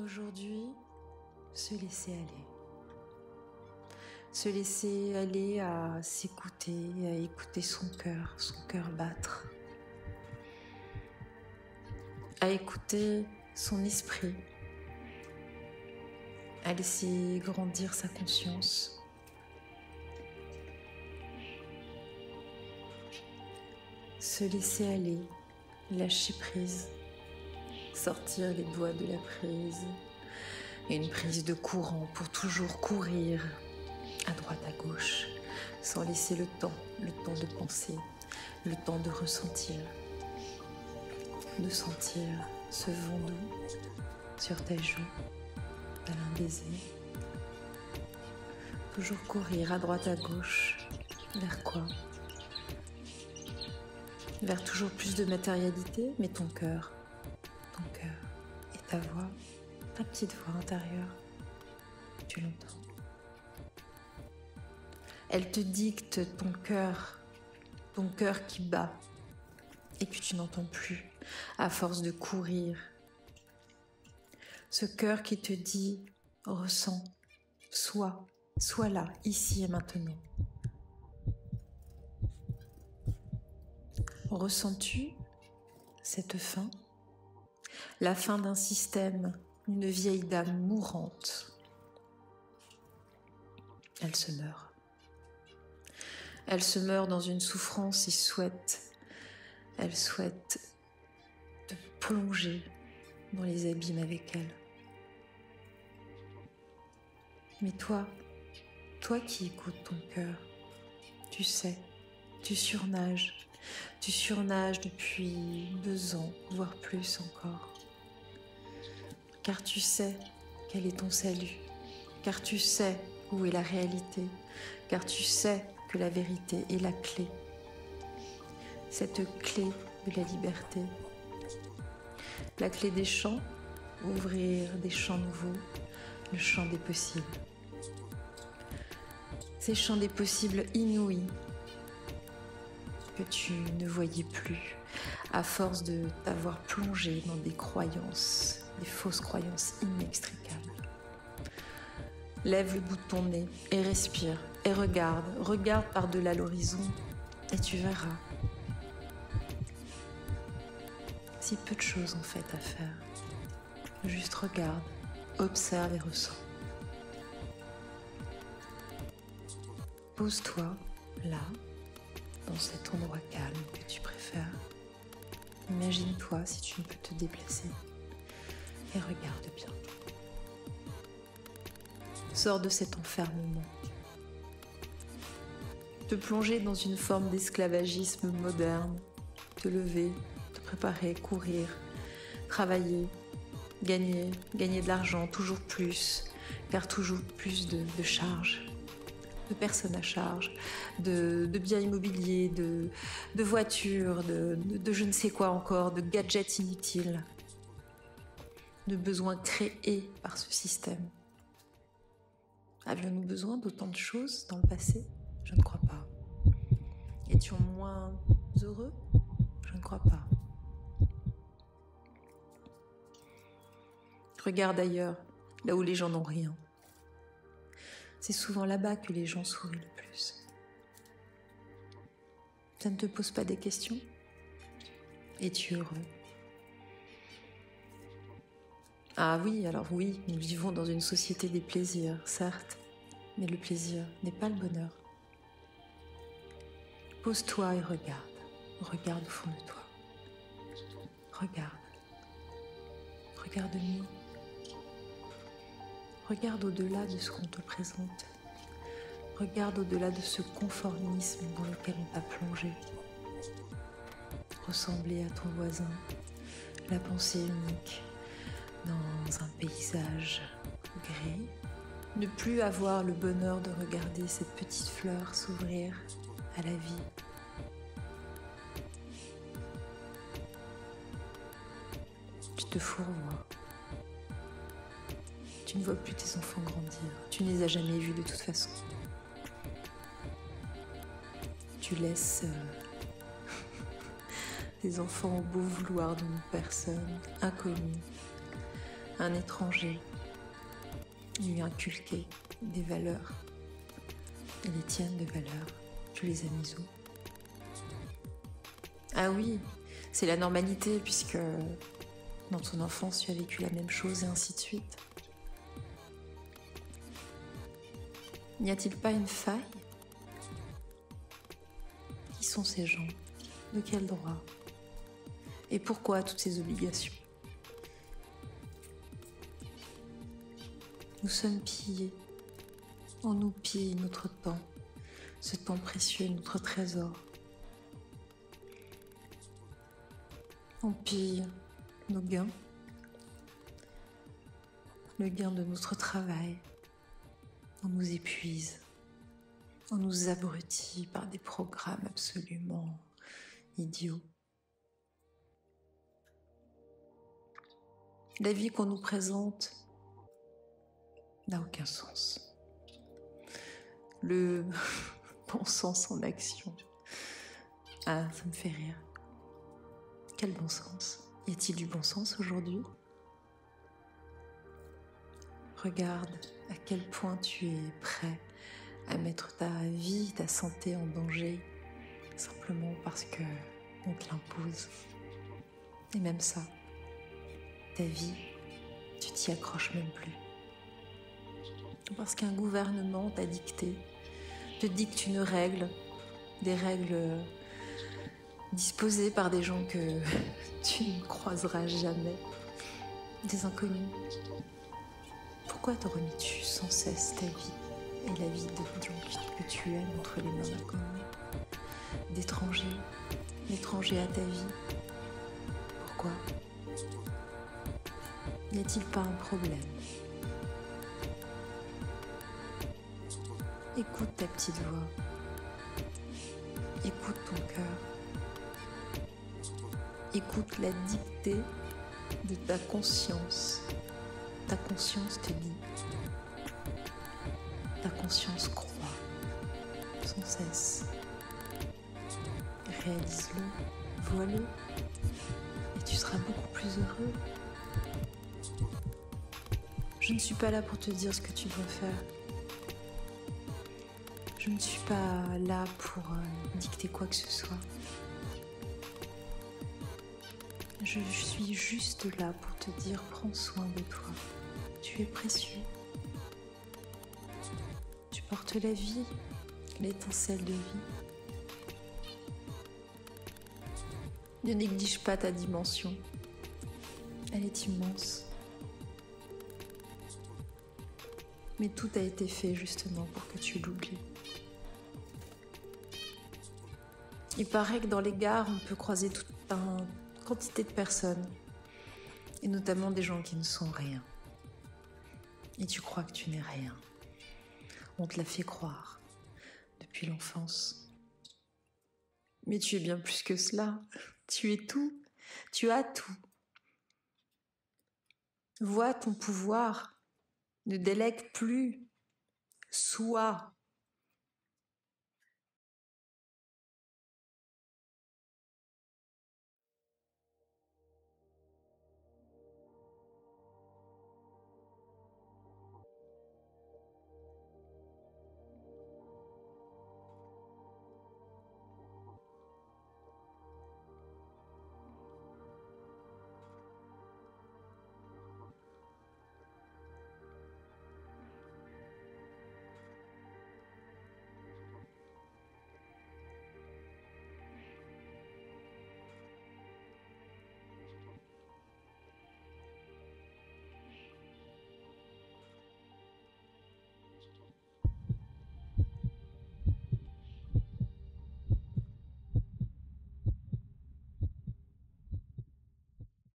Aujourd'hui, se laisser aller. Se laisser aller à s'écouter, à écouter son cœur battre. À écouter son esprit. À laisser grandir sa conscience. Se laisser aller, lâcher prise. Sortir les doigts de la prise. Et une prise de courant pour toujours courir à droite, à gauche, sans laisser le temps de penser, le temps de ressentir, de sentir ce vent doux sur ta joue, tel un baiser. Toujours courir à droite, à gauche, vers quoi? Vers toujours plus de matérialité, mais ton cœur et ta voix, ta petite voix intérieure, tu l'entends. Elle te dicte ton cœur qui bat et que tu n'entends plus à force de courir. Ce cœur qui te dit, ressens, sois là, ici et maintenant. Ressens-tu cette fin? La fin d'un système, une vieille dame mourante. Elle se meurt. Elle se meurt dans une souffrance et elle souhaite te plonger dans les abîmes avec elle. Mais toi qui écoutes ton cœur, tu sais, tu surnages depuis 2 ans, voire plus encore. Car tu sais quel est ton salut, car tu sais où est la réalité, car tu sais que la vérité est la clé. Cette clé de la liberté. La clé des champs, ouvrir des champs nouveaux, le champ des possibles. Ces champs des possibles inouïs que tu ne voyais plus à force de t'avoir plongé dans des croyances, des fausses croyances inextricables. Lève le bout de ton nez et respire et regarde par-delà l'horizon et tu verras. Si peu de choses en fait à faire. Juste regarde, observe et ressens. Pose-toi là, dans cet endroit calme que tu préfères. Imagine-toi si tu ne peux te déplacer et regarde bien. Sors de cet enfermement. Te plonger dans une forme d'esclavagisme moderne, te lever, te préparer, courir, travailler, gagner de l'argent, toujours plus, car toujours plus de charges. De personnes à charge, de biens immobiliers, de voitures, de je ne sais quoi encore, de gadgets inutiles, de besoins créés par ce système. Avions-nous besoin d'autant de choses dans le passé? Je ne crois pas. Étions moins heureux? Je ne crois pas. Regarde ailleurs, là où les gens n'ont rien. C'est souvent là-bas que les gens sourient le plus. Ça ne te pose pas des questions? Es-tu heureux? Ah oui, alors oui, nous vivons dans une société des plaisirs, certes, mais le plaisir n'est pas le bonheur. Pose-toi et regarde au fond de toi. Regarde mieux. Regarde au-delà de ce qu'on te présente. Regarde au-delà de ce conformisme dans lequel on t'a plongé. Ressembler à ton voisin, la pensée unique dans un paysage gris. Ne plus avoir le bonheur de regarder cette petite fleur s'ouvrir à la vie. Tu te fourvoies. Tu ne vois plus tes enfants grandir. Tu ne les as jamais vus de toute façon. Tu laisses tes enfants au beau vouloir d'une personne inconnue, un étranger lui inculquer des valeurs. Et les tiennes de valeurs, tu les as mises où? Ah oui, c'est la normalité puisque dans ton enfance tu as vécu la même chose et ainsi de suite. N'y a-t-il pas une faille? Qui sont ces gens? De quel droit? Et pourquoi toutes ces obligations? Nous sommes pillés. On nous pille notre temps, ce temps précieux, notre trésor. On pille nos gains, le gain de notre travail. On nous épuise, on nous abrutit par des programmes absolument idiots. La vie qu'on nous présente n'a aucun sens. Le bon sens en action. Ah, ça me fait rire. Quel bon sens? Y a-t-il du bon sens aujourd'hui? Regarde à quel point tu es prêt à mettre ta vie, ta santé en danger, simplement parce que on te l'impose. Et même ça, ta vie, tu t'y accroches même plus. Parce qu'un gouvernement t'a dicté, te dicte une règle, des règles disposées par des gens que tu ne croiseras jamais, des inconnus. Pourquoi te remets-tu sans cesse ta vie et la vie de gens que tu aimes entre les mains d'inconnus, d'étrangers à ta vie? Pourquoi? N'y a-t-il pas un problème? Écoute ta petite voix. Écoute ton cœur. Écoute la dictée de ta conscience. Ta conscience te dit. Ta conscience croit sans cesse. Réalise-le, vois-le, et tu seras beaucoup plus heureux. Je ne suis pas là pour te dire ce que tu dois faire. Je ne suis pas là pour dicter quoi que ce soit. Je suis juste là pour te dire, prends soin de toi. Tu es précieux. Tu portes la vie, l'étincelle de vie. Ne néglige pas ta dimension. Elle est immense. Mais tout a été fait justement pour que tu l'oublies. Il paraît que dans les gares, on peut croiser toute une quantité de personnes, et notamment des gens qui ne sont rien. Et tu crois que tu n'es rien. On te l'a fait croire depuis l'enfance. Mais tu es bien plus que cela. Tu es tout. Tu as tout. Vois ton pouvoir. Ne délègue plus. Sois